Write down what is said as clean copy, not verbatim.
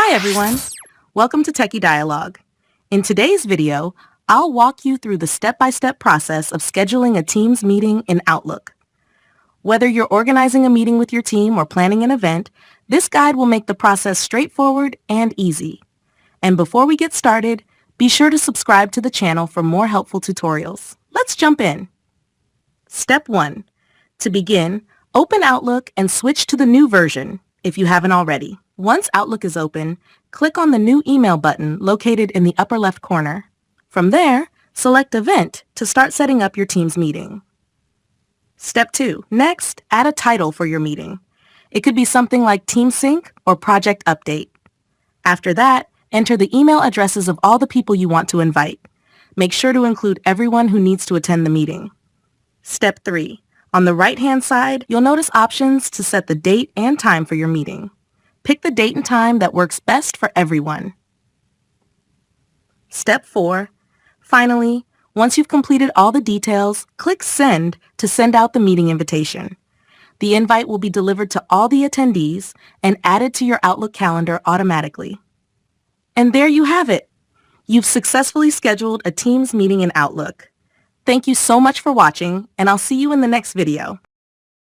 Hi everyone! Welcome to Techie Dialogue. In today's video, I'll walk you through the step-by-step process of scheduling a Teams meeting in Outlook. Whether you're organizing a meeting with your team or planning an event, this guide will make the process straightforward and easy. And before we get started, be sure to subscribe to the channel for more helpful tutorials. Let's jump in. Step 1. To begin, open Outlook and switch to the new version if you haven't already. Once Outlook is open, click on the New Email button located in the upper left corner. From there, select Event to start setting up your Teams meeting. Step 2. Next, add a title for your meeting. It could be something like Team Sync or Project Update. After that, enter the email addresses of all the people you want to invite. Make sure to include everyone who needs to attend the meeting. Step 3. On the right-hand side, you'll notice options to set the date and time for your meeting. Pick the date and time that works best for everyone. Step 4. Finally, once you've completed all the details, click Send to send out the meeting invitation. The invite will be delivered to all the attendees and added to your Outlook calendar automatically. And there you have it! You've successfully scheduled a Teams meeting in Outlook. Thank you so much for watching, and I'll see you in the next video.